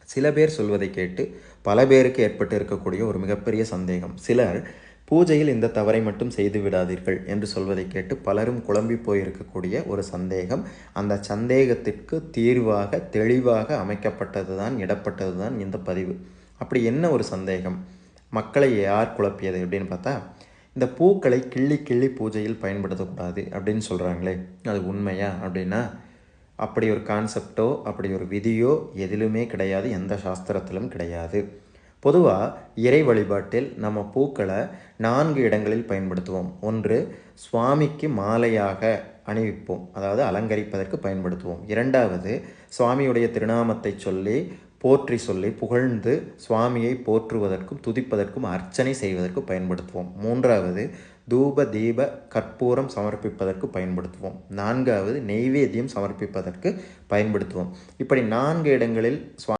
சில பேர் சொல்வதை கேட்டு பல பேருக்கு ஏற்பட்டு இருக்கக்கூடிய ஒரு மிகப்பெரிய சந்தேகம். சிலர் பூஜையில் இந்த தவறை மட்டும் செய்து விடாதீர்கள் என்று சொல்வதை கேட்டு பலரும் குழம்பி போயிருக்கக்கூடிய ஒரு சந்தேகம். அந்த சந்தேகத்திற்கு தீர்வாக தெளிவாக அமைக்கப்பட்டது தான், இடப்பட்டது தான் இந்த பதிவு. அப்படி என்ன ஒரு சந்தேகம்? மக்களை யார் குழப்பியது அப்படின்னு பார்த்தா, இந்த பூக்களை கிள்ளி கிள்ளி பூஜையில் பயன்படுத்தக்கூடாது அப்படின்னு சொல்கிறாங்களே, அது உண்மையா அப்படின்னா, அப்படி ஒரு கான்செப்டோ அப்படி ஒரு விதியோ எதிலுமே கிடையாது, எந்த சாஸ்திரத்திலும் கிடையாது. பொதுவாக இறை வழிபாட்டில் நம்ம பூக்களை 4 இடங்களில் பயன்படுத்துவோம். ஒன்று, சுவாமிக்கு மாலையாக அணிவிப்போம், அதாவது அலங்கரிப்பதற்கு பயன்படுத்துவோம். இரண்டாவது, சுவாமியுடைய திருநாமத்தை சொல்லி போற்றி சொல்லி புகழ்ந்து சுவாமியை போற்றுவதற்கும் துதிப்பதற்கும் அர்ச்சனை செய்வதற்கு பயன்படுத்துவோம். மூன்றாவது, தூப தீப கற்பூரம் சமர்ப்பிப்பதற்கு பயன்படுத்துவோம். நான்காவது, நெய்வேத்தியம் சமர்ப்பிப்பதற்கு பயன்படுத்துவோம். இப்படி 4 இடங்களில்